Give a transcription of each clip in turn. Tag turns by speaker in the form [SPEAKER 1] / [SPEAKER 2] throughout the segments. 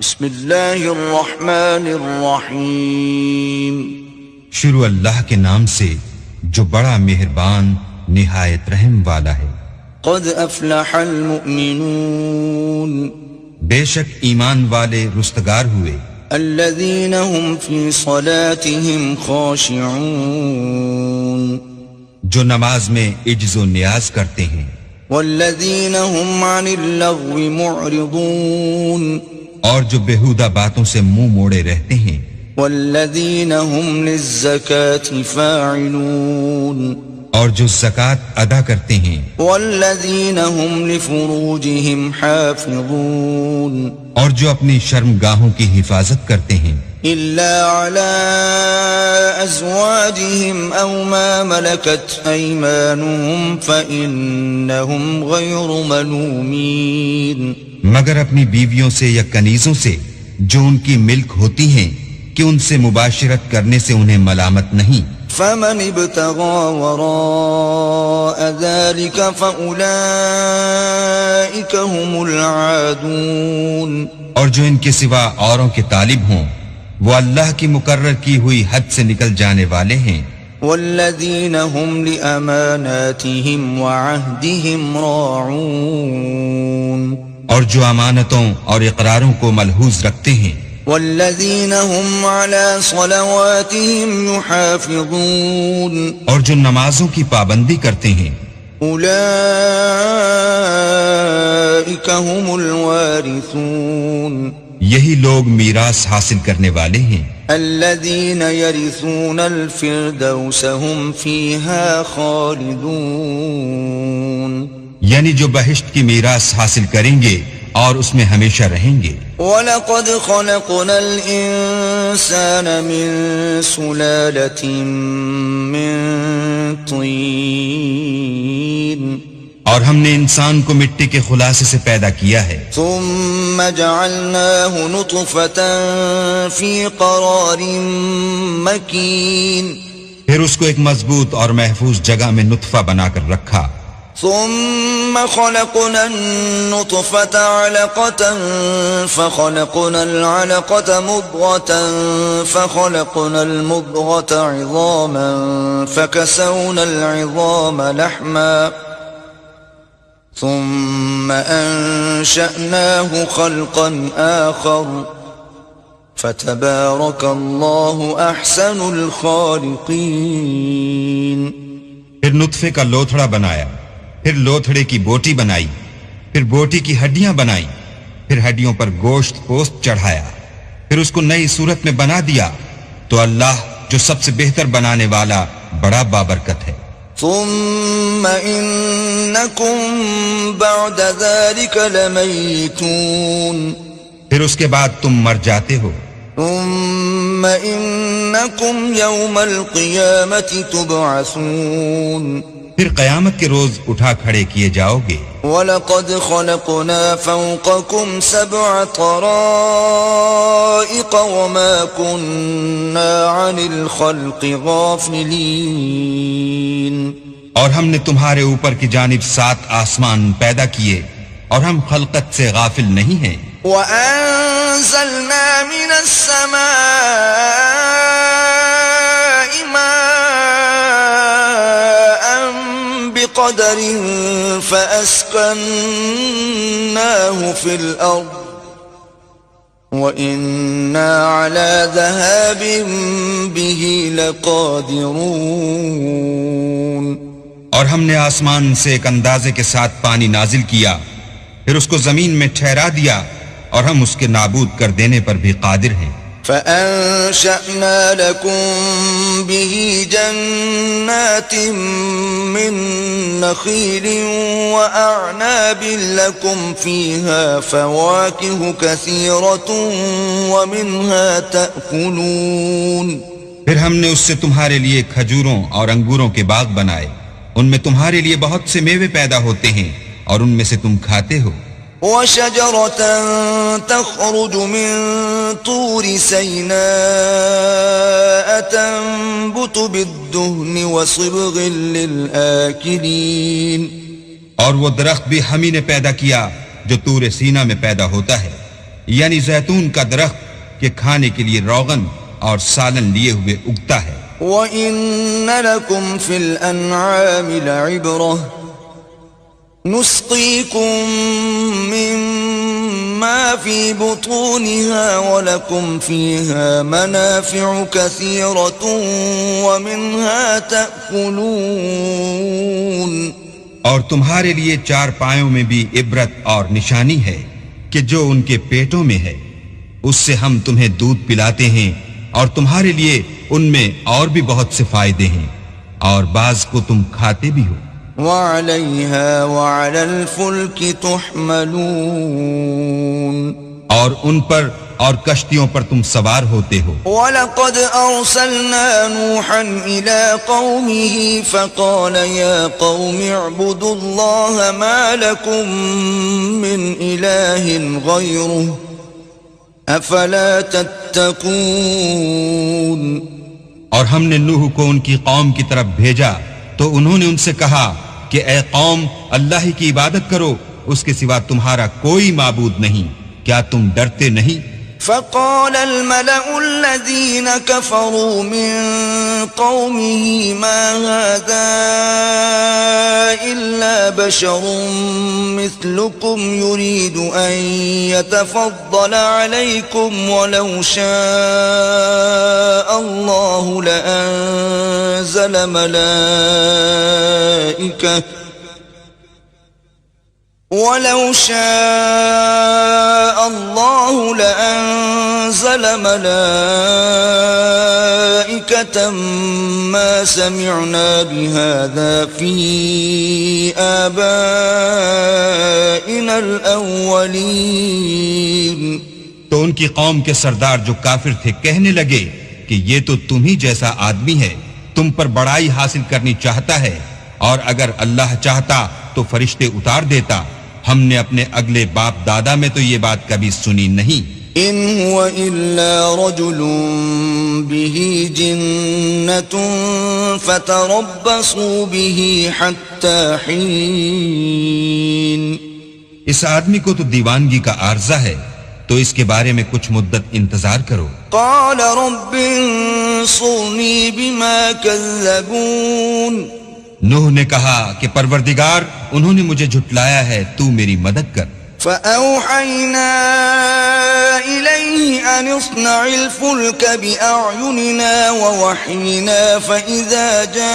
[SPEAKER 1] بسم اللہ الرحمن الرحیم.
[SPEAKER 2] شروع اللہ کے نام سے جو بڑا مہربان نہایت رحم والا ہے.
[SPEAKER 1] قد افلح المؤمنون.
[SPEAKER 2] بے شک ایمان والے رستگار ہوئے.
[SPEAKER 1] الذین هم فی صلاتهم خاشعون.
[SPEAKER 2] جو نماز میں عجز و نیاز کرتے ہیں.
[SPEAKER 1] والذین هم عن اللغو معرضون.
[SPEAKER 2] اور جو بیہودہ باتوں سے منہ موڑے رہتے ہیں.
[SPEAKER 1] والذین هم للزکاة فاعلون.
[SPEAKER 2] اور جو زکوٰۃ ادا کرتے ہیں.
[SPEAKER 1] والذین هم لفروجهم حافظون.
[SPEAKER 2] اور جو اپنی شرمگاہوں کی حفاظت کرتے ہیں.
[SPEAKER 1] الا على ازواجهم او ما ملكت ايمانهم فانهم غير ملومين.
[SPEAKER 2] مگر اپنی بیویوں سے یا کنیزوں سے جو ان کی ملک ہوتی ہیں کہ ان سے مباشرت کرنے سے انہیں ملامت نہیں.
[SPEAKER 1] فمن ابتغى وراء ذلك فأولئك هم العادون.
[SPEAKER 2] اور جو ان کے سوا اوروں کے طالب ہوں وہ اللہ کی مقرر کی ہوئی حد سے نکل جانے والے ہیں.
[SPEAKER 1] والذین هم لأماناتهم وعهدهم راعون.
[SPEAKER 2] اور جو امانتوں اور اقراروں کو ملحوظ رکھتے ہیں.
[SPEAKER 1] والذین هم على صلواتهم يحافظون.
[SPEAKER 2] اور جو نمازوں کی پابندی کرتے ہیں.
[SPEAKER 1] اولئک هم الوارثون.
[SPEAKER 2] یہی لوگ میراث حاصل کرنے والے ہیں.
[SPEAKER 1] الذین یرثون الفردوس هم فیہا خالدون.
[SPEAKER 2] یعنی جو بہشت کی میراث حاصل کریں گے اور اس میں ہمیشہ رہیں گے.
[SPEAKER 1] وَلَقَدْ خَلَقْنَا الْإِنسَانَ مِنْ سُلَالَةٍ مِّن طِينٍ.
[SPEAKER 2] اور ہم نے انسان کو مٹی کے خلاصے سے پیدا کیا ہے.
[SPEAKER 1] ثُمَّ جَعَلْنَاهُ نُطْفَةً فِي قَرَارٍ مَّكِينٍ.
[SPEAKER 2] پھر اس کو ایک مضبوط اور محفوظ جگہ میں نطفہ بنا کر رکھا.
[SPEAKER 1] ثم خلقنا النطفة علقة فخلقنا العلقة مضغة فخلقنا المضغة عظاما فكسونا العظام لحما ثم أنشأناه خلقا آخر فتبارك الله أحسن الخالقين.
[SPEAKER 2] پھر نطفے کا لوتھڑا بنایا، پھر لوتھڑے کی بوٹی بنائی، پھر بوٹی کی ہڈیاں بنائی، پھر ہڈیوں پر گوشت پوست چڑھایا، پھر اس کو نئی صورت میں بنا دیا. تو اللہ جو سب سے بہتر بنانے والا بڑا بابرکت ہے.
[SPEAKER 1] ثم انکم بعد ذلك لمیتون.
[SPEAKER 2] پھر اس کے بعد تم مر جاتے ہو.
[SPEAKER 1] ثم انکم یوم القیامة تبعثون.
[SPEAKER 2] پھر قیامت کے روز اٹھا کھڑے کیے جاؤ گے.
[SPEAKER 1] وَلَقَدْ خَلَقْنَا فَوْقَكُمْ سَبْعَ طَرَائِقَ وَمَا كُنَّا عَنِ الْخَلْقِ غَافِلِينَ. اور ہم نے تمہارے اوپر کی جانب 7 آسمان پیدا کیے اور ہم خلقت سے غافل نہیں ہیں. وَأَنزَلْنَا مِنَ السَّمَاءِ مَاءً بِقَدَرٍ فَأَسْكَنَّاهُ فِي الْأَرْضِ وَإِنَّا عَلَى ذَهَابٍ بِهِ لَقَادِرُونَ.
[SPEAKER 2] اور ہم نے آسمان سے ایک اندازے کے ساتھ پانی نازل کیا، پھر اس کو زمین میں ٹھہرا دیا اور ہم اس کے نابود کر دینے پر بھی قادر ہیں.
[SPEAKER 1] فَأَنشَأْنَا لَكُم بِهِ جَنَّاتٍ مِّن نَّخِيلٍ وَأَعْنَابٍ لَّكُمْ فِيهَا فَوَاكِهُ كَثِيرَةٌ وَمِنْهَا تَأْكُلُونَ.
[SPEAKER 2] پھر ہم نے اس سے تمہارے لیے کھجوروں اور انگوروں کے باغ بنائے، ان میں تمہارے لیے بہت سے میوے پیدا ہوتے ہیں اور ان میں سے تم کھاتے ہو.
[SPEAKER 1] وَشَجَرَةً تَخْرُجُ مِن طُورِ سَيْنَاءَ تَنبُتُ بِالدُّهْنِ وَصِبْغٍ لِّلْآكِلِينَ.
[SPEAKER 2] اور وہ درخت بھی ہم ہی نے پیدا کیا جو طور سینا میں پیدا ہوتا ہے،
[SPEAKER 1] یعنی زیتون کا درخت کہ کھانے کے لیے روغن اور سالن لیے ہوئے اگتا ہے.
[SPEAKER 3] وَإِنَّ لَكُمْ فِي الْأَنْعَامِ لَعِبْرَةً نُسْقِيكُم مِّمَّا فِي بُطُونِهَا وَلَكُمْ فِيهَا مَنَافِعُ كَثِيرَةٌ وَمِنْهَا تَأْكُلُونَ.
[SPEAKER 1] اور تمہارے لیے چار پایوں میں بھی عبرت اور نشانی ہے کہ جو ان کے پیٹوں میں ہے اس سے ہم تمہیں دودھ پلاتے ہیں اور تمہارے لیے ان میں اور بھی بہت سے فائدے ہیں اور بعض کو تم کھاتے بھی ہو.
[SPEAKER 3] وَعَلَيْهَا وَعَلَى الْفُلْكِ تُحْمَلُونَ.
[SPEAKER 1] اور ان پر اور کشتیوں پر تم سوار ہوتے ہو.
[SPEAKER 3] وَلَقَدْ أَرْسَلْنَا نُوحًا إِلَىٰ قَوْمِهِ فَقَالَ يَا قَوْمِ اعْبُدُوا اللَّهَ مَا لَكُم مِّنْ إِلَٰهٍ غَيْرُهُ أَفَلَا تَتَّقُونَ.
[SPEAKER 1] اور ہم نے نوح کو ان کی قوم کی طرف بھیجا تو انہوں نے ان سے کہا کہ اے قوم اللہ ہی کی عبادت کرو، اس کے سوا تمہارا کوئی معبود نہیں، کیا تم ڈرتے نہیں؟
[SPEAKER 3] فقال الملأ الذين كفروا من قومه ما هذا إلا بشر مثلكم يريد أن يتفضل عليكم ولو شاء الله لأنزل ملائكة ولو شاء الله لأنزل ملائكة ما سمعنا بهذا في آبائنا الأولين.
[SPEAKER 1] تو ان کی قوم کے سردار جو کافر تھے کہنے لگے کہ یہ تو تم ہی جیسا آدمی ہے، تم پر بڑائی حاصل کرنی چاہتا ہے، اور اگر اللہ چاہتا تو فرشتے اتار دیتا. ہم نے اپنے اگلے باپ دادا میں تو یہ بات کبھی سنی نہیں.
[SPEAKER 3] ان هو الا رجل به جنة فتربصوا به حتى حين.
[SPEAKER 1] اس آدمی کو تو دیوانگی کا عارضہ ہے، تو اس کے بارے میں کچھ مدت انتظار کرو.
[SPEAKER 3] قال رب انصرني بما كذبون.
[SPEAKER 1] نوح نے کہا کہ پروردگار انہوں نے مجھے جھٹلایا ہے، تو میری مدد کر.
[SPEAKER 3] فأوحينا إليه أن اصنع الفلك بأعيننا ووحينا فإذا جاء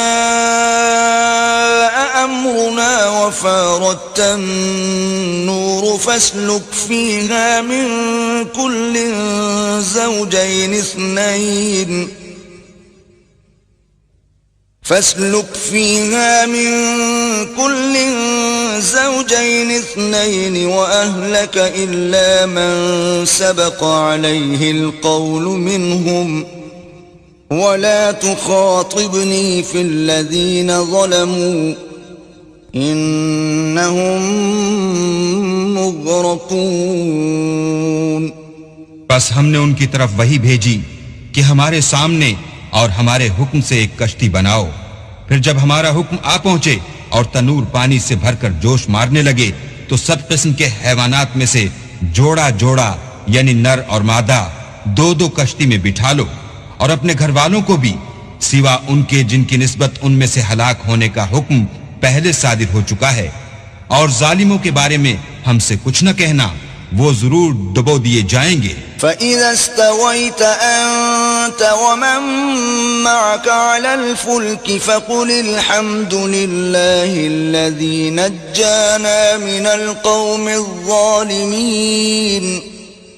[SPEAKER 3] أمرنا وفارت النور فاسلك فيها من كل زوجين اثنين وأهلك إلا من سبق عليه القول منهم ولا تخاطبني في الذين ظلموا إنهم مغرقون.
[SPEAKER 1] بس ہم نے ان کی طرف وحی بھیجی کہ ہمارے سامنے اور ہمارے حکم سے ایک کشتی بناؤ. پھر جب ہمارا حکم آ پہنچے اور تنور پانی سے بھر کر جوش مارنے لگے تو سب قسم کے حیوانات میں سے جوڑا جوڑا یعنی نر اور مادہ دو دو کشتی میں بٹھا لو، اور اپنے گھر والوں کو بھی سوا ان کے جن کی نسبت ان میں سے ہلاک ہونے کا حکم پہلے صادر ہو چکا ہے. اور ظالموں کے بارے میں ہم سے کچھ نہ کہنا، وہ ضرور ڈبو دیے جائیں گے.
[SPEAKER 3] فَإِذَا اسْتَوَيْتَ أَنْتَ وَمَنْ مَعَكَ عَلَى الْفُلْكِ فَقُلِ الْحَمْدُ لِلَّهِ الَّذِي نَجَّانَا مِنَ الْقَوْمِ الظَّالِمِينَ.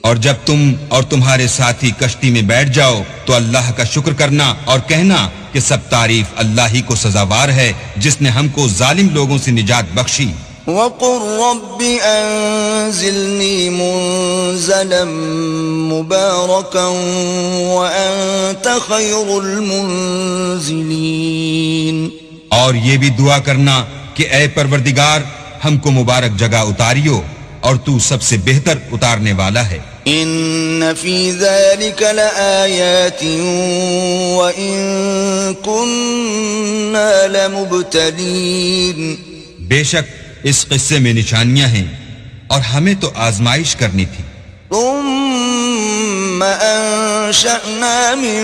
[SPEAKER 1] اور جب تم اور تمہارے ساتھی کشتی میں بیٹھ جاؤ تو اللہ کا شکر کرنا اور کہنا کہ سب تعریف اللہ ہی کو سزاوار ہے جس نے ہم کو ظالم لوگوں سے نجات بخشی.
[SPEAKER 3] وَقُلْ رَبِّ أَنزِلْنِي مُنزَلًا مُبَارَكًا وَأَنْتَ خَيْرُ الْمُنزِلِينَ.
[SPEAKER 1] اور یہ بھی دعا کرنا کہ اے پروردگار ہم کو مبارک جگہ اتاریو اور تو سب سے بہتر اتارنے والا ہے.
[SPEAKER 3] إِنَّ فِي ذَلِكَ لَآيَاتٍ وَإِن كُنَّا لَمُبْتَلِينَ.
[SPEAKER 1] بے شک اس قصے میں نشانیاں ہیں اور ہمیں تو آزمائش کرنی تھی.
[SPEAKER 3] ثم أنشأنا من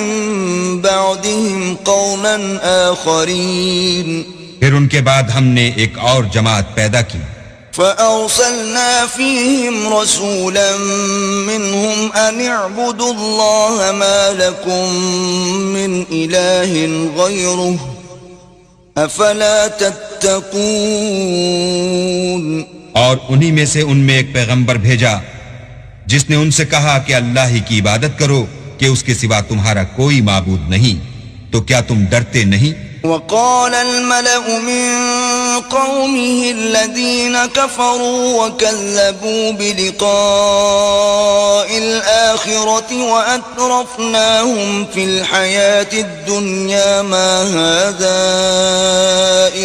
[SPEAKER 3] بعدهم قوما آخرين
[SPEAKER 1] پھر ان کے بعد ہم نے ایک اور جماعت پیدا کی،
[SPEAKER 3] فأرسلنا فيهم رسولا منهم أن اعبدوا الله ما لكم من إله غيره أفلا تتقون.
[SPEAKER 1] اور انہی میں سے ان میں ایک پیغمبر بھیجا جس نے ان سے کہا کہ اللہ ہی کی عبادت کرو کہ اس کے سوا تمہارا کوئی معبود نہیں، تو کیا تم ڈرتے نہیں؟
[SPEAKER 3] وقال الملأ من قومه الذين كفروا وكذبوا بلقاء الآخرة وأترفناهم في الحياة الدنيا ما هذا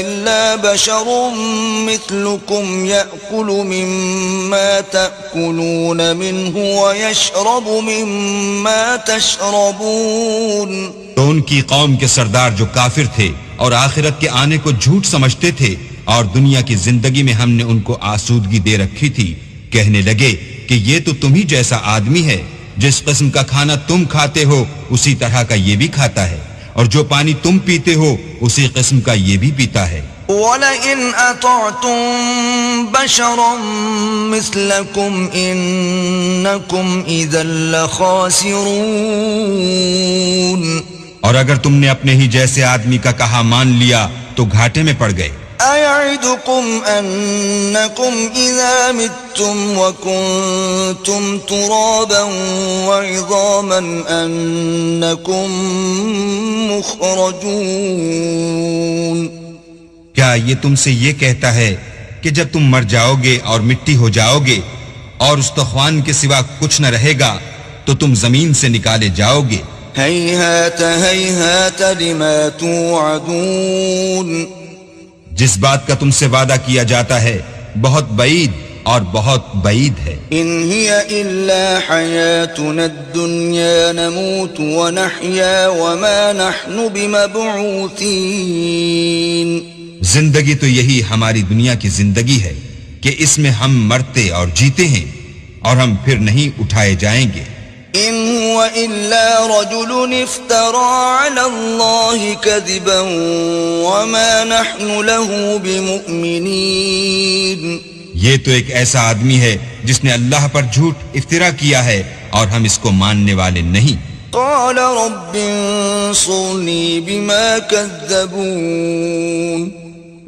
[SPEAKER 3] إلا بشر مثلكم يأكل مما تأكلون منه ويشرب مما تشربون.
[SPEAKER 1] تو ان کی قوم کے سردار جو کافر تھے اور آخرت کے آنے کو جھوٹ سمجھتے تھے اور دنیا کی زندگی میں ہم نے ان کو آسودگی دے رکھی تھی، کہنے لگے کہ یہ تو تم ہی جیسا آدمی ہے، جس قسم کا کھانا تم کھاتے ہو اسی طرح کا یہ بھی کھاتا ہے، اور جو پانی تم پیتے ہو اسی قسم کا یہ بھی پیتا ہے.
[SPEAKER 3] وَلَئِنْ أَطَعْتُمْ بَشَرًا مِثْلَكُمْ إِنَّكُمْ إِذًا لَخَاسِرُونَ.
[SPEAKER 1] اور اگر تم نے اپنے ہی جیسے آدمی کا کہا مان لیا تو گھاٹے میں پڑ گئے.
[SPEAKER 3] أَيَعِدُكُمْ أَنَّكُمْ إِذَا مِتُّمْ وَكُنْتُمْ تُرَابًا وَعِظَامًا أَنَّكُمْ مُخْرَجُونَ.
[SPEAKER 1] کیا یہ تم سے یہ کہتا ہے کہ جب تم مر جاؤ گے اور مٹی ہو جاؤ گے اور استخوان کے سوا کچھ نہ رہے گا تو تم زمین سے نکالے جاؤ گے؟
[SPEAKER 3] هيهات هيهات لما توعدون.
[SPEAKER 1] جس بات کا تم سے وعدہ کیا جاتا ہے بہت بعید اور بہت بعید ہے.
[SPEAKER 3] إن هي إلا حياتنا الدنيا نموت ونحيا وما نحن بمبعوثين.
[SPEAKER 1] زندگی تو یہی ہماری دنیا کی زندگی ہے کہ اس میں ہم مرتے اور جیتے ہیں اور ہم پھر نہیں اٹھائے جائیں گے.
[SPEAKER 3] إن هو إلا رجل افترى على الله كذبا وما نحن له بمؤمنين.
[SPEAKER 1] یہ تو ایک ایسا آدمی ہے جس نے اللہ پر جھوٹ افطرا کیا ہے اور ہم اس کو ماننے والے نہیں.
[SPEAKER 3] قال رب انصرني بما كذبون.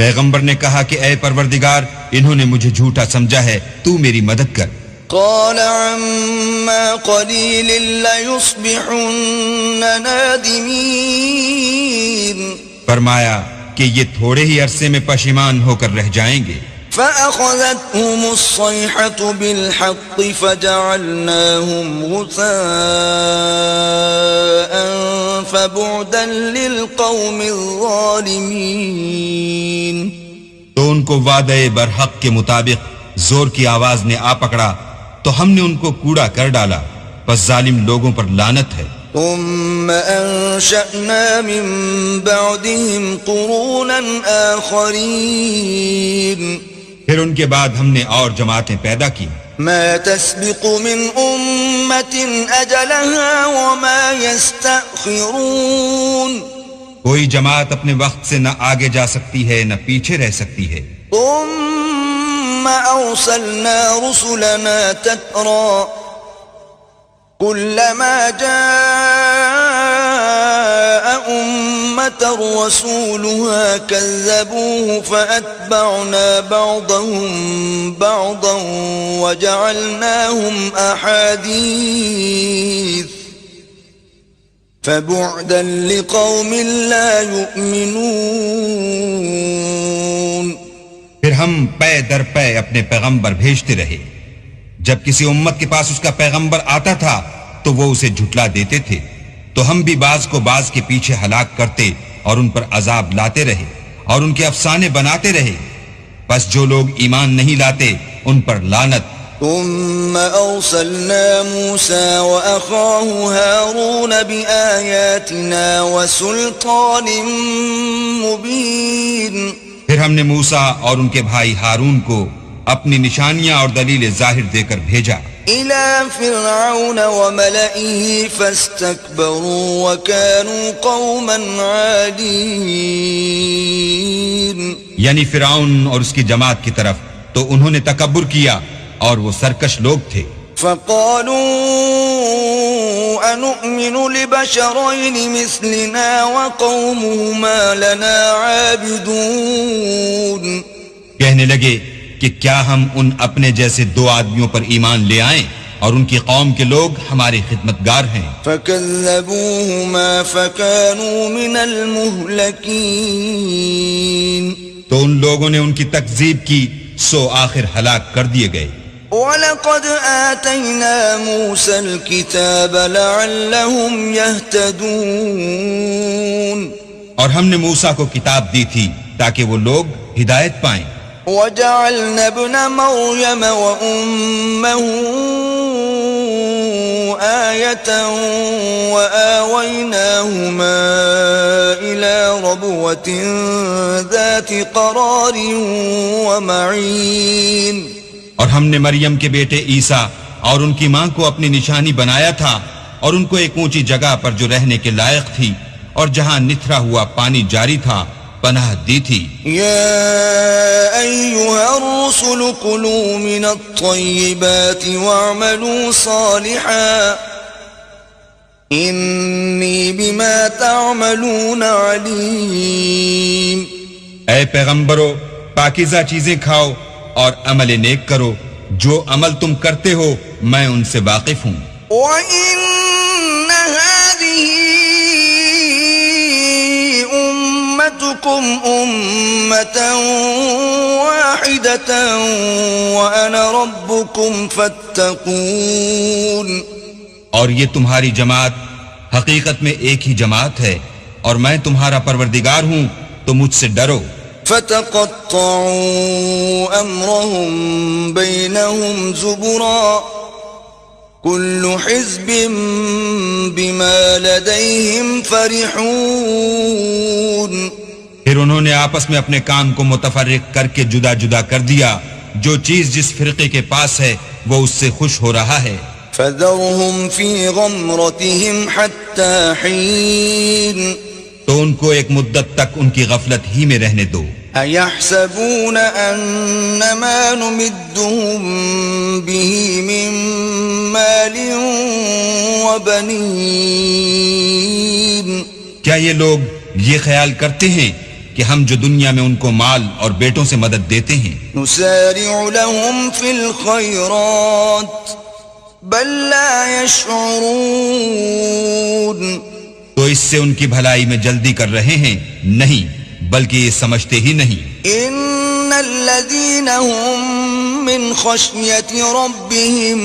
[SPEAKER 1] پیغمبر نے کہا کہ اے پروردگار انہوں نے مجھے جھوٹا سمجھا ہے، تو میری مدد کر.
[SPEAKER 3] قال عما قليل ليصبحن نادمين.
[SPEAKER 1] فرمایا کہ یہ تھوڑے ہی عرصے میں پشیمان ہو کر رہ جائیں گے.
[SPEAKER 3] فأخذتهم الصيحة بالحق فجعلناهم غثاء فبعدا للقوم الظالمين.
[SPEAKER 1] تو ان کو وعدے برحق کے مطابق زور کی آواز نے آ پکڑا تو ہم نے ان کو کوڑا کر ڈالا، پس ظالم لوگوں پر لعنت ہے.
[SPEAKER 3] ثم أنشأنا من بعدهم قرونا آخرين.
[SPEAKER 1] پھر ان کے بعد ہم نے اور جماعتیں پیدا کی.
[SPEAKER 3] ما تسبق من أمة أجلها وما يستأخرون.
[SPEAKER 1] کوئی جماعت اپنے وقت سے نہ آگے جا سکتی ہے نہ پیچھے رہ سکتی ہے.
[SPEAKER 3] ثم أرسلنا رسلنا تترى كلما جاء أمة رسولها كذبوه فأتبعنا بعضهم بعضا وجعلناهم أحاديث فبعدا لقوم لا يؤمنون.
[SPEAKER 1] پھر ہم پے در پے اپنے پیغمبر بھیجتے رہے. جب کسی امت کے پاس اس کا پیغمبر آتا تھا تو وہ اسے جھٹلا دیتے تھے، تو ہم بھی بعض کو بعض کے پیچھے ہلاک کرتے اور ان پر عذاب لاتے رہے اور ان کے افسانے بناتے رہے. پس جو لوگ ایمان نہیں لاتے ان پر لعنت.
[SPEAKER 3] ثم أرسلنا موسى وأخاه هارون بآياتنا وسلطان مبين.
[SPEAKER 1] پھر ہم نے موسیٰ اور ان کے بھائی ہارون کو اپنی نشانیاں اور دلیل ظاہر دے کر بھیجا
[SPEAKER 3] إلى فرعون وملئه فاستكبروا وكانوا قوما عالين.
[SPEAKER 1] یعنی فرعون اور اس کی جماعت کی طرف تو انہوں نے تکبر کیا اور وہ سرکش لوگ تھے.
[SPEAKER 3] فقالوا أنؤمن لبشرين مثلنا وقومهما لنا عابدون.
[SPEAKER 1] کہنے لگے کہ کیا ہم ان اپنے جیسے دو آدمیوں پر ایمان لے آئیں اور ان کی قوم کے لوگ ہمارے خدمتگار ہیں.
[SPEAKER 3] فكذبوهما فكانوا من المهلكين.
[SPEAKER 1] تو ان لوگوں نے ان کی تکذیب کی سو آخر ہلاک کر دیے گئے.
[SPEAKER 3] وَلَقَدْ آتَيْنَا مُوسَى الْكِتَابَ لَعَلَّهُمْ يَهْتَدُونَ.
[SPEAKER 1] اور ہم نے موسیٰ کو کتاب دی تھی تاکہ وہ لوگ ہدایت پائیں.
[SPEAKER 3] وَجَعَلْنَا ابْنَ مَرْيَمَ وَأُمَّهُ آيَةً وَآوَيْنَاهُمَا إِلَى رَبْوَةٍ ذَاتِ قَرَارٍ وَمَعِينٍ.
[SPEAKER 1] اور ہم نے مریم کے بیٹے عیسیٰ اور ان کی ماں کو اپنی نشانی بنایا تھا اور ان کو ایک اونچی جگہ پر جو رہنے کے لائق تھی اور جہاں نتھرا ہوا پانی جاری تھا پناہ دی تھی.
[SPEAKER 3] يا أيها الرسل كلوا من الطيبات واعملوا صالحا إني بما تعملون عليم.
[SPEAKER 1] اے پیغمبرو پاکیزہ چیزیں کھاؤ اور عمل نیک کرو، جو عمل تم کرتے ہو میں ان سے واقف ہوں.
[SPEAKER 3] وَإِنَّ هَذِهِ أُمَّتُكُمْ أُمَّةً وَاحِدَةً وَأَنَا رَبُّكُمْ فَاتَّقُونِ.
[SPEAKER 1] اور یہ تمہاری جماعت حقیقت میں ایک ہی جماعت ہے اور میں تمہارا پروردگار ہوں تو مجھ سے ڈرو.
[SPEAKER 3] فَتَقَطَّعُوا أَمْرَهُمْ بَيْنَهُمْ زُبُرًا كُلُّ حِزْبٍ بِمَا لَدَيْهِمْ فَرِحُونَ.
[SPEAKER 1] پھر انہوں نے آپس میں اپنے کام کو متفرق کر کے جدا جدا کر دیا، جو چیز جس فرقے کے پاس ہے وہ اس سے خوش ہو رہا ہے.
[SPEAKER 3] فَذَرْهُمْ فِي غَمْرَتِهِمْ حَتَّى حِينٍ.
[SPEAKER 1] تو ان کو ایک مدت تک ان کی غفلت ہی میں رہنے دو.
[SPEAKER 3] أَيَحْسَبُونَ أَنَّمَا نُمِدُّهُمْ بِهِ مِن مَّالٍ وَبَنِينَ.
[SPEAKER 1] کیا یہ لوگ یہ خیال کرتے ہیں کہ ہم جو دنیا میں ان کو مال اور بیٹوں سے مدد دیتے ہیں
[SPEAKER 3] نُسَارِعُ لَهُمْ فِي الْخَيْرَاتِ بَل لَّا يَشْعُرُونَ.
[SPEAKER 1] تو اس سے ان کی بھلائی میں جلدی کر رہے ہیں؟ نہیں، بلکہ یہ سمجھتے ہی نہیں.
[SPEAKER 3] إِنَّ الَّذِينَ هُم مِّنْ خَشْيَةِ رَبِّهِم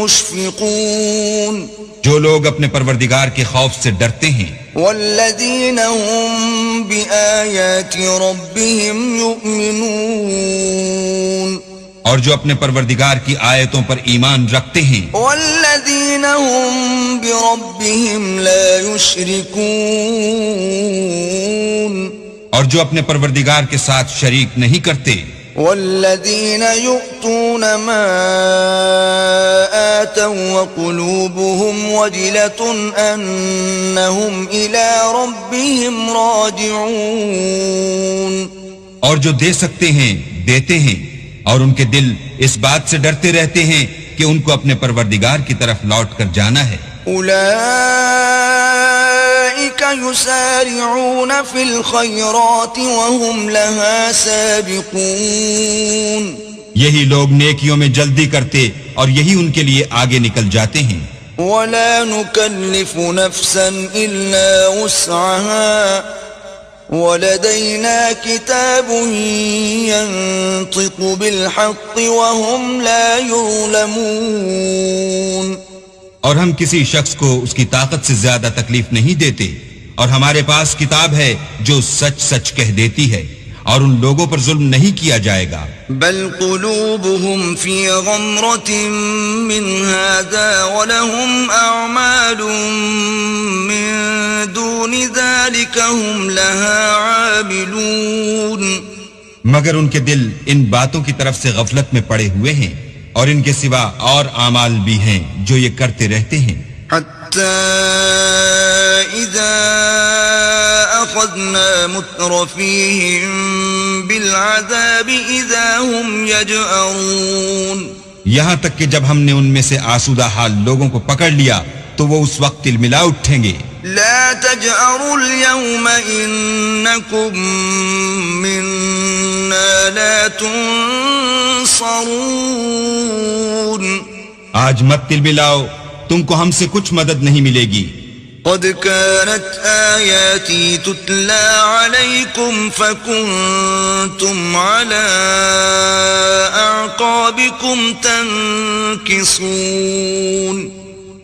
[SPEAKER 3] مُشْفِقُونَ.
[SPEAKER 1] جو لوگ اپنے پروردگار کے خوف سے ڈرتے ہیں.
[SPEAKER 3] وَالَّذِينَ هُم بِآيَاتِ رَبِّهِمْ يُؤْمِنُونَ.
[SPEAKER 1] اور جو اپنے پروردگار کی آیتوں پر ایمان رکھتے ہیں.
[SPEAKER 3] وَالَّذِينَ هُم بِرَبِّهِمْ لَا يُشْرِكُونَ.
[SPEAKER 1] اور جو اپنے پروردگار کے ساتھ شریک نہیں کرتے.
[SPEAKER 3] وَالَّذِينَ يُؤْتُونَ مَا آتَوا وَقُلُوبُهُمْ وَجِلَةٌ أَنَّهُمْ إِلَى رَبِّهِمْ رَاجِعُونَ.
[SPEAKER 1] اور جو دے سکتے ہیں دیتے ہیں اور ان کے دل اس بات سے ڈرتے رہتے ہیں کہ ان کو اپنے پروردگار کی طرف لوٹ کر جانا ہے.
[SPEAKER 3] أُولَئِكَ يُسَارِعُونَ فِي الْخَيْرَاتِ وَهُمْ لَهَا سَابِقُونَ.
[SPEAKER 1] یہی لوگ نیکیوں میں جلدی کرتے اور یہی ان کے لیے آگے نکل جاتے ہیں.
[SPEAKER 3] وَلَا نُكَلِّفُ نَفْسًا إِلَّا وُسْعَهَا وَلَدَيْنَا كِتَابٌ يَنطِقُ بِالْحَقِّ وَهُمْ لَا يُظْلَمُونَ.
[SPEAKER 1] اور ہم کسی شخص کو اس کی طاقت سے زیادہ تکلیف نہیں دیتے اور ہمارے پاس کتاب ہے جو سچ سچ کہہ دیتی ہے اور ان لوگوں پر ظلم نہیں کیا جائے گا.
[SPEAKER 3] بل قلوبهم في غمرة من هذا ولهم أعمال من دون ذلك هم لها عاملون.
[SPEAKER 2] مگر ان کے دل ان باتوں کی طرف سے غفلت میں پڑے ہوئے ہیں اور ان کے سوا اور اعمال بھی ہیں جو یہ کرتے رہتے ہیں.
[SPEAKER 3] حتى إذا أخذنا مترفيهم بالعذاب إذا هم يجأرون.
[SPEAKER 2] یہاں تک کہ جب ہم نے ان میں سے آسودہ حال لوگوں کو پکڑ لیا تو وہ اس وقت تلملا اٹھیں گے.
[SPEAKER 3] لا تجأروا اليوم إنكم منا لا تنصرون.
[SPEAKER 2] آج مت تلملاؤ، تم کو ہم سے کچھ مدد نہیں ملے گی.
[SPEAKER 3] قد كانت آياتي تتلى عليكم فكنتم على أعقابكم تنكصون.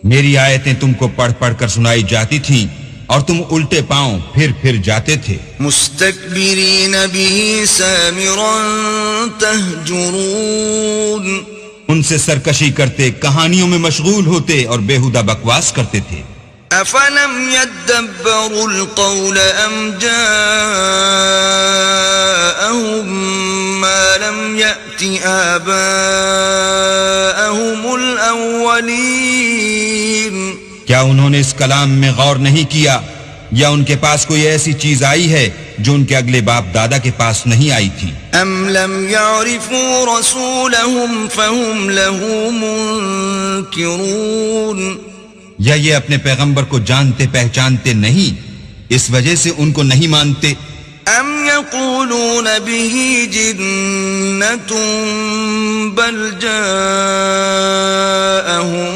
[SPEAKER 2] میری آیتیں تم کو پڑھ پڑھ کر سنائی جاتی تھیں اور تم الٹے پاؤں پھر جاتے تھے.
[SPEAKER 3] مستكبرين به سامرا تهجرون.
[SPEAKER 2] ان سے سرکشی کرتے، کہانیوں میں مشغول ہوتے اور بےہودہ بکواس کرتے تھے.
[SPEAKER 3] أفلم يدبروا القول أم جاءهم ما لم يأت آباءهم الأولين.
[SPEAKER 2] کیا انہوں نے اس کلام میں غور نہیں کیا یا ان کے پاس کوئی ایسی چیز آئی ہے جو ان کے اگلے باپ دادا کے پاس نہیں آئی تھی؟
[SPEAKER 3] أم لم يعرفوا رسولهم فهم له منكرون.
[SPEAKER 2] یا یہ اپنے پیغمبر کو جانتے پہچانتے نہیں، اس وجہ سے ان کو نہیں مانتے؟
[SPEAKER 3] ام يقولون به جنة بل جاءهم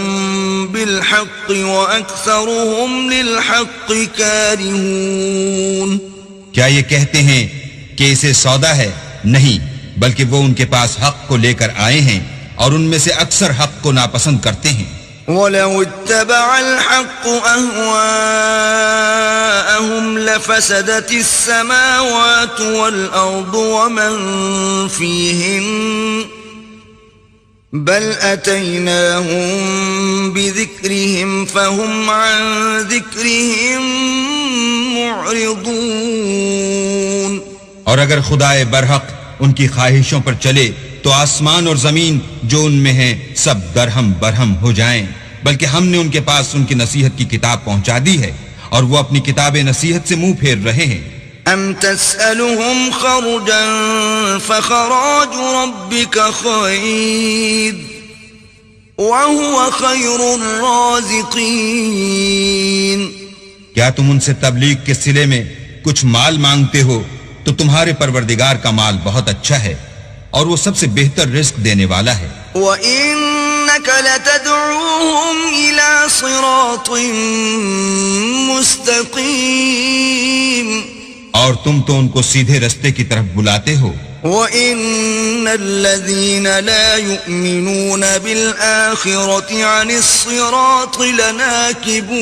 [SPEAKER 3] بالحق وأكثرهم للحق كارهون.
[SPEAKER 2] کیا یہ کہتے ہیں کہ اسے سودا ہے؟ نہیں، بلکہ وہ ان کے پاس حق کو لے کر آئے ہیں اور ان میں سے اکثر حق کو ناپسند کرتے ہیں.
[SPEAKER 3] وَلَوِ اتَّبَعَ الْحَقُّ أَهْوَاءَهُمْ لَفَسَدَتِ السَّمَاوَاتُ وَالْأَرْضُ وَمَنْ فِيهِنَّ بَلْ أَتَيْنَاهُمْ بِذِكْرِهِمْ فَهُمْ عَنْ ذِكْرِهِمْ مُعْرِضُونَ.
[SPEAKER 2] اور اگر خدائے برحق ان کی خواہشوں پر چلے تو آسمان اور زمین جو ان میں ہیں سب درہم برہم ہو جائیں، بلکہ ہم نے ان کے پاس ان کی نصیحت کی کتاب پہنچا دی ہے اور وہ اپنی کتاب نصیحت سے منہ پھیر رہے ہیں.
[SPEAKER 3] ام تسألهم خرجا فخراج ربك خير وهو خير الرازقين.
[SPEAKER 2] کیا تم ان سے تبلیغ کے صلے میں کچھ مال مانگتے ہو تو تمہارے پروردگار کا مال بہت اچھا ہے اور وہ سب سے بہتر رزق دینے والا ہے.
[SPEAKER 3] وَإِنَّكَ لَتَدْعُوهُمْ إِلَى صِرَاطٍ مُسْتَقِيمٍ.
[SPEAKER 2] اور تم تو ان کو سیدھے رستے کی طرف بلاتے ہو.
[SPEAKER 3] وَإِنَّ الَّذِينَ لَا يُؤْمِنُونَ بِالْآخِرَةِ عَنِ الصِّرَاطِ لَنَاكِبُونَ.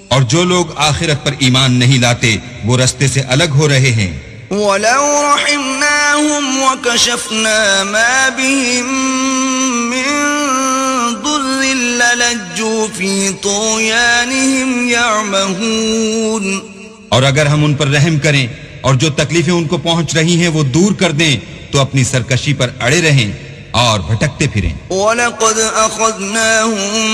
[SPEAKER 2] اور جو لوگ آخرت پر ایمان نہیں لاتے وہ رستے سے الگ ہو رہے ہیں.
[SPEAKER 3] وَلَوْ رَحِمْنَاهُمْ وَكَشَفْنَا مَا بِهِمْ مِنْ ضُرٍّ لَلَجُّوا فِي طُغْيَانِهِمْ يَعْمَهُونَ.
[SPEAKER 2] اور اگر ہم ان پر رحم کریں اور جو تکلیفیں ان کو پہنچ رہی ہیں وہ دور کر دیں تو اپنی سرکشی پر اڑے رہیں اور بھٹکتے پھریں.
[SPEAKER 3] وَلَقَدْ أَخَذْنَاهُمْ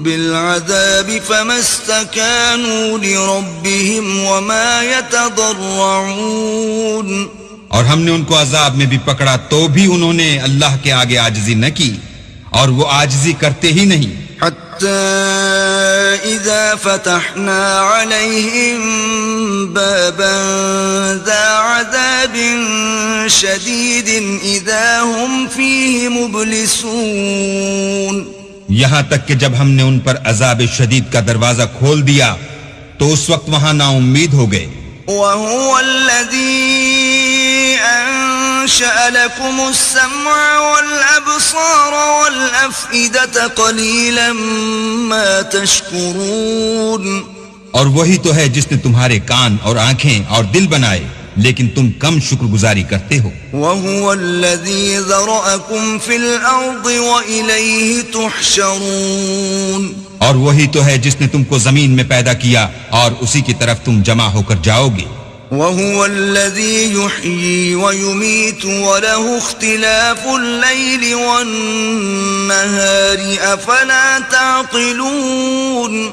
[SPEAKER 3] بِالْعَذَابِ فَمَا اسْتَكَانُوا لِرَبِّهِمْ وَمَا يَتَضَرَّعُونَ.
[SPEAKER 2] اور ہم نے ان کو عذاب میں بھی پکڑا تو بھی انہوں نے اللہ کے آگے عاجزی نہ کی اور وہ عاجزی کرتے ہی نہیں.
[SPEAKER 3] حتى إذا فتحنا عليهم بابا ذا عذاب شديد إذا هم فيه مبلسون.
[SPEAKER 2] یہاں تک کہ جب ہم نے ان پر عذاب شدید کا دروازہ کھول دیا تو اس وقت وہاں نا امید ہو گئے.
[SPEAKER 3] وهو الذي أنشأ لكم السمع والأبصار والأفئدة قليلا ما تشكرون.
[SPEAKER 2] اور وہی تو ہے جس نے تمہارے کان اور آنکھیں اور دل بنائے لیکن تم کم شکر گزاری کرتے ہو.
[SPEAKER 3] وهو الذي ذرأكم في الأرض وإليه تحشرون.
[SPEAKER 2] اور وہی تو ہے جس نے تم کو زمین میں پیدا کیا اور اسی کی طرف تم جمع ہو کر جاؤ گے.
[SPEAKER 3] وهو الذي يحيي ويميت وله اختلاف الليل والنهار أفلا تعقلون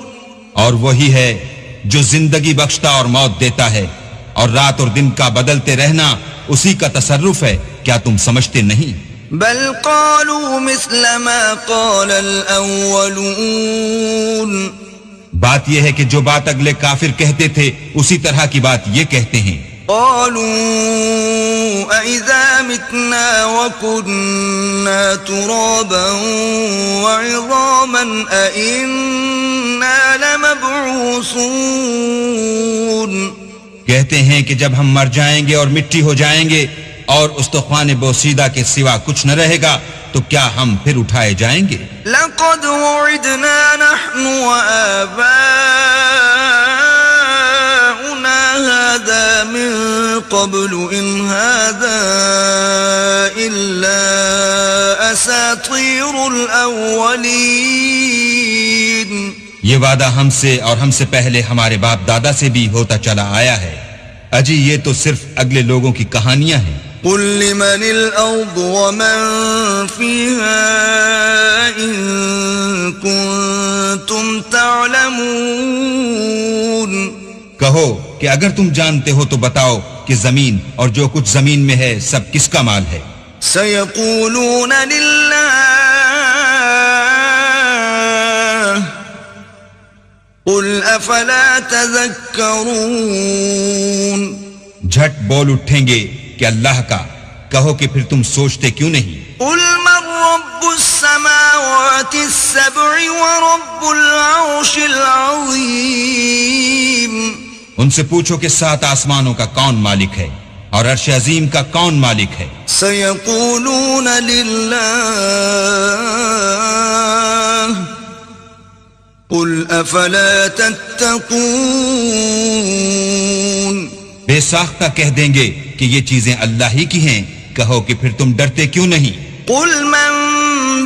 [SPEAKER 1] اور وہی ہے جو زندگی بخشتا اور موت دیتا ہے اور رات اور دن کا بدلتے رہنا اسی کا تصرف ہے، کیا تم سمجھتے نہیں؟
[SPEAKER 3] بل قالوا مثل ما قال الأولون
[SPEAKER 1] بات یہ ہے کہ جو بات اگلے کافر کہتے تھے اسی طرح کی بات یہ کہتے ہیں.
[SPEAKER 3] قالوا أَإِذَا مِتْنَا وَكُنَّا تُرَابًا وَعِظَامًا أَإِنَّا لَمَبْعُوثُونَ
[SPEAKER 1] کہتے ہیں کہ جب ہم مر جائیں گے اور مٹی ہو جائیں گے اور استخوان بوسیدہ کے سوا کچھ نہ رہے گا تو کیا ہم پھر اٹھائے جائیں گے؟
[SPEAKER 3] لقد وعدنا نحن وآباؤنا هذا من قبل إن هذا إلا أساطير الأولين.
[SPEAKER 1] یہ وعدہ ہم سے اور ہم سے پہلے ہمارے باپ دادا سے بھی ہوتا چلا آیا ہے، اجی یہ تو صرف اگلے لوگوں کی کہانیاں ہیں.
[SPEAKER 3] قل لمن الأرض ومن فيها إن كنتم تعلمون.
[SPEAKER 1] کہو کہ اگر تم جانتے ہو تو بتاؤ کہ زمین اور جو کچھ زمین میں ہے سب کس کا مال ہے؟
[SPEAKER 3] سيقولون لله قل أفلا تذكرون.
[SPEAKER 1] جھٹ بول اٹھیں گے کہ اللہ کا، کہو کہ پھر تم سوچتے کیوں نہیں؟
[SPEAKER 3] قل من رب السماوات السبع ورب العرش العظيم.
[SPEAKER 1] ان سے پوچھو کہ 7 آسمانوں کا کون مالک ہے اور عرش عظیم کا کون مالک ہے؟
[SPEAKER 3] سيقولون لله قل أفلا تتقون.
[SPEAKER 1] بے ساختہ کہہ دیں گے کہ یہ چیزیں اللہ ہی کی ہیں، کہو کہ پھر تم ڈرتے کیوں نہیں؟
[SPEAKER 3] قل من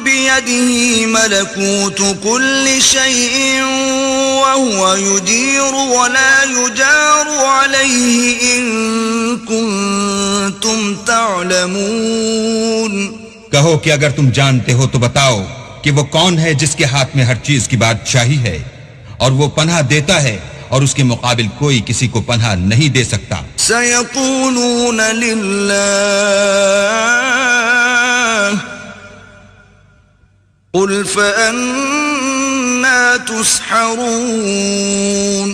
[SPEAKER 3] بيده ملكوت كل شيء وهو يجير ولا يجار عليه إن كنتم تعلمون.
[SPEAKER 1] کہو کہ اگر تم جانتے ہو تو بتاؤ کہ وہ کون ہے جس کے ہاتھ میں ہر چیز کی بادشاہی ہے اور وہ پناہ دیتا ہے اور اس کے مقابل کوئی کسی کو پناہ نہیں دے سکتا.
[SPEAKER 3] سيقولون لله قل فأنا تسحرون.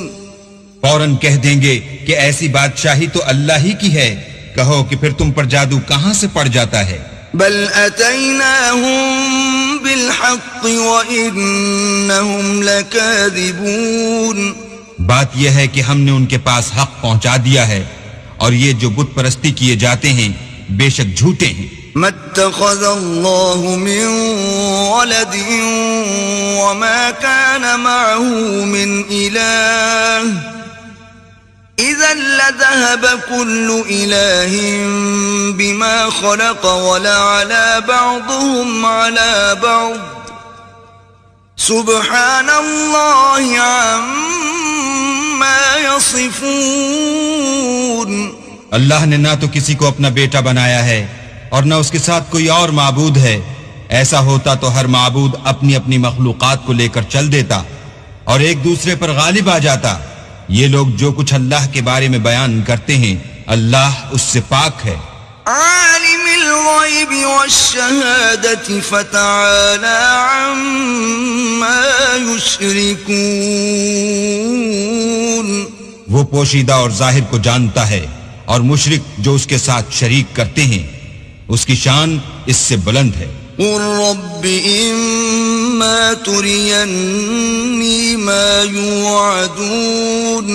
[SPEAKER 1] فوراً کہہ دیں گے کہ ایسی بادشاہی تو اللہ ہی کی ہے، کہو کہ پھر تم پر جادو کہاں سے پڑ جاتا ہے؟
[SPEAKER 3] بل أتيناهم بالحق وإنهم لكاذبون.
[SPEAKER 1] بات یہ ہے کہ ہم نے ان کے پاس حق پہنچا دیا ہے اور یہ جو بت پرستی کیے جاتے ہیں بے شک جھوٹے ہیں.
[SPEAKER 3] ما اتخذ الله من ولد وما كان معه من إله إذا لذهب كل إله بما خلق ولعلى بعضهم على بعض سبحان الله عما يصفون.
[SPEAKER 1] اللہ نے نہ تو کسی کو اپنا بیٹا بنایا ہے اور نہ اس کے ساتھ کوئی اور معبود ہے. ایسا ہوتا تو ہر معبود اپنی اپنی مخلوقات کو لے کر چل دیتا اور ایک دوسرے پر غالب آ جاتا. یہ لوگ جو کچھ اللہ کے بارے میں بیان کرتے ہیں اللہ اس سے پاک ہے.
[SPEAKER 3] عالم الغیب والشہادة فتعالى عما يشركون.
[SPEAKER 1] وہ پوشیدہ اور ظاہر کو جانتا ہے اور مشرک جو اس کے ساتھ شریک کرتے ہیں اس کی شان اس سے بلند ہے.
[SPEAKER 3] قل رب إما تريني ما يوعدون.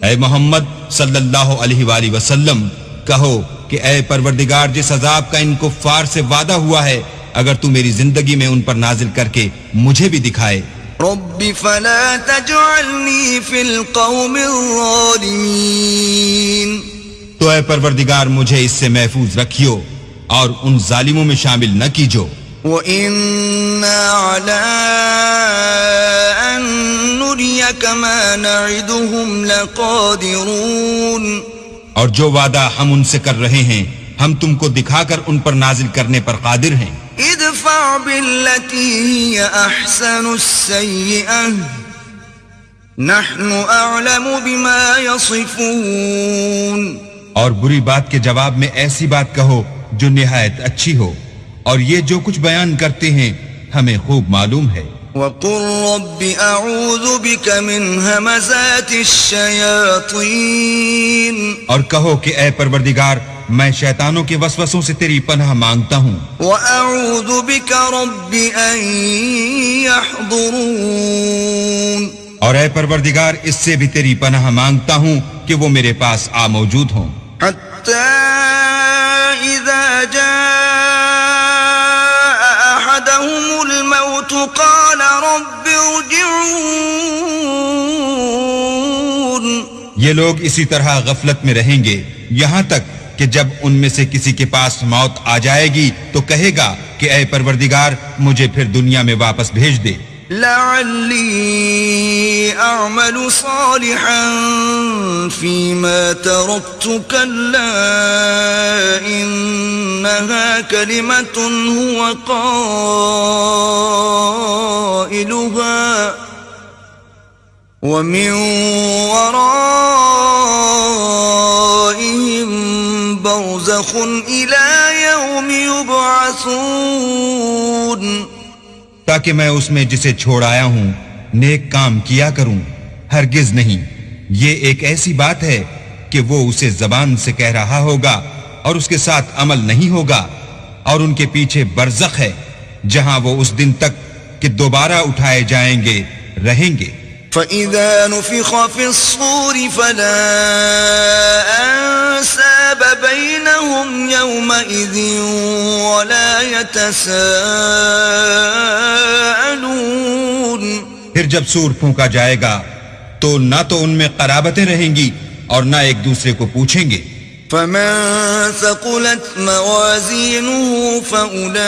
[SPEAKER 1] اے محمد صلی اللہ علیہ وآلہ وسلم کہو کہ اے پروردگار جس عذاب کا ان کفار سے وعدہ ہوا ہے اگر تو میری زندگی میں ان پر نازل کر کے مجھے بھی دکھائے.
[SPEAKER 3] رب فلا تجعلني في القوم الظالمين.
[SPEAKER 1] تو اے پروردگار مجھے اس سے محفوظ رکھیو اور ان ظالموں میں شامل نہ کیجو.
[SPEAKER 3] وَإِنَّا عَلَىٰ أَن نُّرِيَكَ مَا نَعِدُهُمْ لَقَادِرُونَ.
[SPEAKER 2] اور جو وعدہ ہم ان سے کر رہے ہیں ہم تم کو دکھا کر ان پر نازل کرنے پر قادر ہیں.
[SPEAKER 3] ادفع بالتي هي أحسن السيئة نحن أعلم بما يصفون.
[SPEAKER 2] اور بری بات کے جواب میں ایسی بات کہو جو نہایت اچھی ہو، اور یہ جو کچھ بیان کرتے ہیں ہمیں خوب معلوم ہے.
[SPEAKER 3] وقل رب أعوذ بك من همزات الشياطين.
[SPEAKER 2] اور کہو کہ اے پروردگار میں شیطانوں کے وسوسوں سے تیری پناہ مانگتا ہوں.
[SPEAKER 3] وأعوذ بك رب أن يحضرون.
[SPEAKER 2] اور اے پروردگار اس سے بھی تیری پناہ مانگتا ہوں کہ وہ میرے پاس آ موجود ہوں.
[SPEAKER 3] حتى إذا جاء أحدهم الموت قال رب ارجعون.
[SPEAKER 2] یہ لوگ اسی طرح غفلت میں رہیں گے یہاں تک کہ جب ان میں سے کسی کے پاس موت آ جائے گی تو کہے گا کہ اے پروردگار مجھے پھر دنیا میں واپس بھیج دے.
[SPEAKER 3] لعلی اعمل صالحا فيما تركت كلا انها كلمة هو قائلها ومن ورائهم برزخ إلى يوم يبعثون.
[SPEAKER 2] تاکہ میں اس میں جسے چھوڑ آیا ہوں نیک کام کیا کروں. ہرگز نہیں، یہ ایک ایسی بات ہے کہ وہ اسے زبان سے کہہ رہا ہوگا اور اس کے ساتھ عمل نہیں ہوگا، اور ان کے پیچھے برزخ ہے جہاں وہ اس دن تک کہ دوبارہ اٹھائے جائیں گے رہیں گے.
[SPEAKER 3] فَإِذَا نُفِخَ فِي الصُّورِ فَلَا أَنْسَابَ بَيْنَهُمْ يَوْمَئِذٍ وَلَا يَتَسَاءَلُونَ.
[SPEAKER 2] پھر جب سور پھونکا جائے گا تو نہ تو ان میں قرابتیں رہیں گی اور نہ ایک دوسرے کو پوچھیں گے.
[SPEAKER 3] فَمَن ثَقُلَتْ مَوَازِينُهُ فَأُولَئِكَ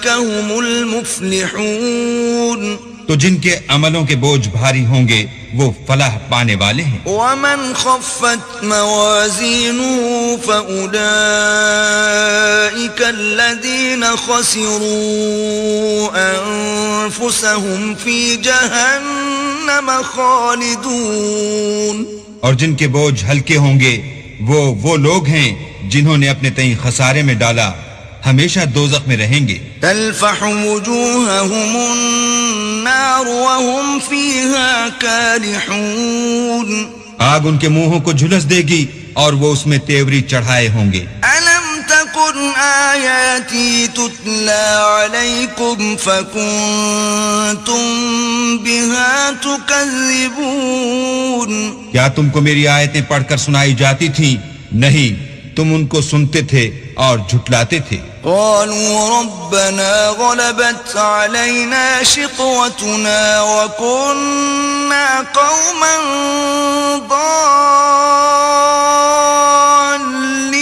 [SPEAKER 3] هُمُ الْمُفْلِحُونَ.
[SPEAKER 2] تو جن کے عملوں کے بوجھ بھاری ہوں گے وہ فلاح پانے والے ہیں.
[SPEAKER 3] وَمَنْ خَفَّتْ مَوَازِينُهُ فَأُولَئِكَ الَّذِينَ خَسِرُوا أَنفُسَهُمْ فِي جَهَنَّمَ خَالِدُونَ.
[SPEAKER 2] اور جن کے بوجھ ہلکے ہوں گے وہ لوگ ہیں جنہوں نے اپنے تئیں خسارے میں ڈالا، ہمیشہ دوزخ میں رہیں گے.
[SPEAKER 3] تلفح وجوههم النار وهم فيها كالحون.
[SPEAKER 2] آگ ان کے منہوں کو جھلس دے گی اور وہ اس میں تیوری چڑھائے ہوں گے.
[SPEAKER 3] ألم تكن آياتي تتلى عليكم فكنتم بها تكذبون.
[SPEAKER 2] کیا تم کو میری آیتیں پڑھ کر سنائی جاتی تھیں؟ نہیں، تم ان کو سنتے تھے اور جھٹلاتے تھے.
[SPEAKER 3] قالوا ربنا غلبت علينا شقوتنا وكنا قوما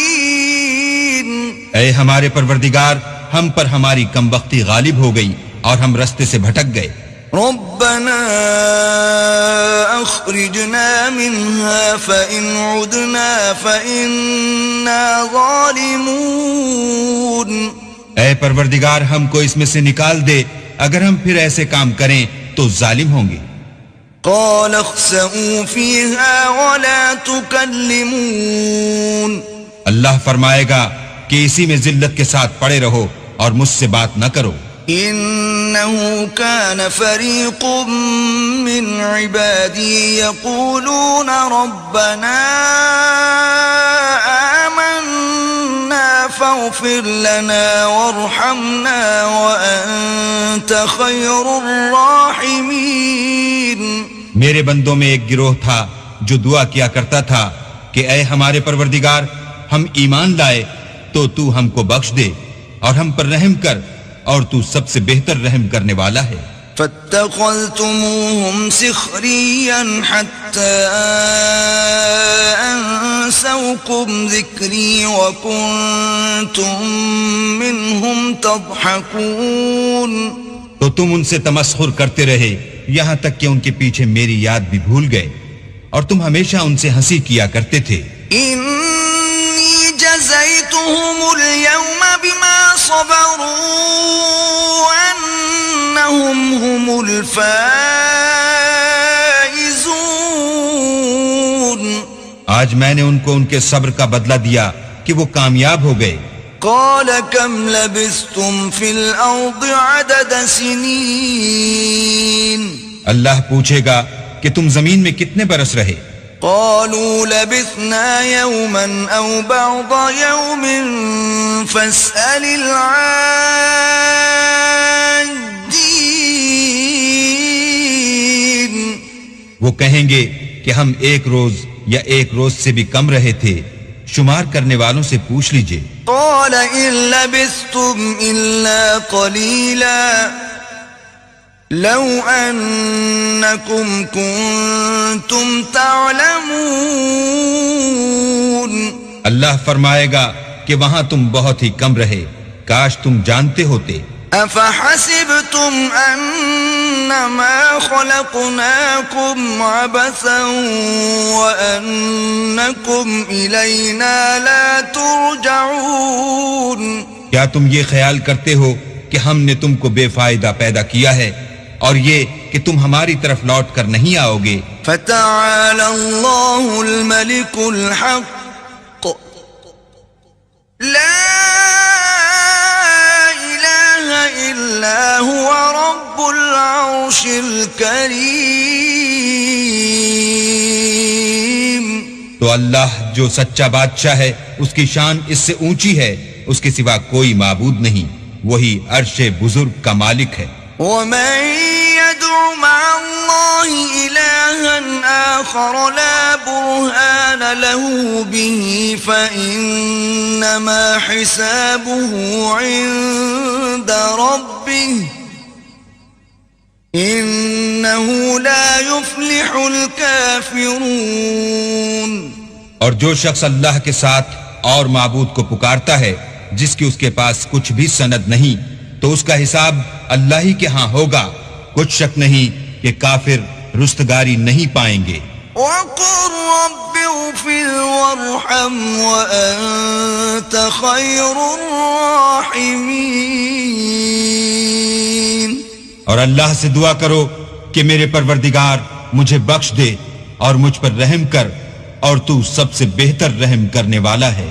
[SPEAKER 3] ضالين.
[SPEAKER 2] اے ہمارے پروردگار ہم پر ہماری کم بختی غالب ہو گئی اور ہم رستے سے بھٹک گئے.
[SPEAKER 3] ربنا اخرجنا منها فإن عدنا فإنا ظالمون.
[SPEAKER 2] اے پروردگار ہم کو اس میں سے نکال دے، اگر ہم پھر ایسے کام کریں تو ظالم ہوں گے.
[SPEAKER 3] قال اخسئوا فيها ولا تكلمون.
[SPEAKER 2] اللہ فرمائے گا کہ اسی میں ذلت کے ساتھ پڑے رہو اور مجھ سے بات نہ کرو.
[SPEAKER 3] إنه كان فريق من عبادي يقولون ربنا آمنا فاغفر لنا وارحمنا وأنت خير الراحمين.
[SPEAKER 2] میرے بندوں میں ایک گروہ تھا جو دعا کیا کرتا تھا کہ اے ہمارے پروردگار ہم ایمان لائے تو تو ہم کو بخش دے اور ہم پر رحم کر اور تو سب سے بہتر رحم کرنے والا ہے.
[SPEAKER 3] فاتخذتموهم سخريا حتى أنسوكم ذكري وكنتم منهم تضحكون.
[SPEAKER 2] تو تم ان سے تمسخر کرتے رہے یہاں تک کہ ان کے پیچھے میری یاد بھی بھول گئے.
[SPEAKER 1] اور تم ہمیشہ ان سے ہنسی کیا کرتے تھے.
[SPEAKER 3] إني جزيتهم اليوم بما صبروا أنهم هم الفائزون.
[SPEAKER 1] آج میں نے ان کو ان کے صبر کا بدلہ دیا کہ وہ کامیاب ہو گئے.
[SPEAKER 3] قال كم لبثتم في الأرض عدد سنين.
[SPEAKER 1] اللہ پوچھے گا کہ تم زمین میں کتنے برس رہے؟
[SPEAKER 3] قالوا لبثنا يوما أو بعض يوم فاسأل العادين.
[SPEAKER 1] وہ کہیں گے کہ ہم ایک روز یا ایک روز سے بھی کم رہے تھے، شمار کرنے والوں سے پوچھ لیجئے.
[SPEAKER 3] قال إن لبثتم إلا قليلا لو أنكم كنتم تعلمون.
[SPEAKER 1] اللہ فرمائے گا کہ وہاں تم بہت ہی کم رہے، کاش تم جانتے ہوتے.
[SPEAKER 3] أفحسبتم أنما خلقناكم عبثا وأنكم إلينا لا ترجعون.
[SPEAKER 1] کیا تم یہ خیال کرتے ہو کہ ہم نے تم کو بے فائدہ پیدا کیا ہے اور یہ کہ تم ہماری طرف لوٹ کر نہیں آؤ گے؟
[SPEAKER 3] فتعالى الله الملك الحق لا إلا هو رب العرش الكريم.
[SPEAKER 1] تو اللہ جو سچا بادشاہ ہے اس کی شان اس سے اونچی ہے، اس کے سوا کوئی معبود نہیں، وہی عرش بزرگ کا مالک ہے.
[SPEAKER 3] ومن يدع مع الله إلها آخر لا برهان له به فإنما حسابه عند ربه إنه لا يفلح الكافرون.
[SPEAKER 1] اور جو شخص اللہ کے ساتھ اور معبود کو پکارتا ہے جس کی اس کے پاس کچھ بھی سند نہیں، تو اس کا حساب اللہ ہی کے ہاں ہوگا، کچھ شک نہیں کہ کافر رستگاری نہیں پائیں گے.
[SPEAKER 3] وَقُلْ رَبِّ اغْفِرْ وَارْحَمْ وَأَنْتَ خَيْرُ الرَّاحِمِينَ.
[SPEAKER 1] اور اللہ سے دعا کرو کہ میرے پروردگار مجھے بخش دے اور مجھ پر رحم کر، اور تو سب سے بہتر رحم کرنے والا ہے.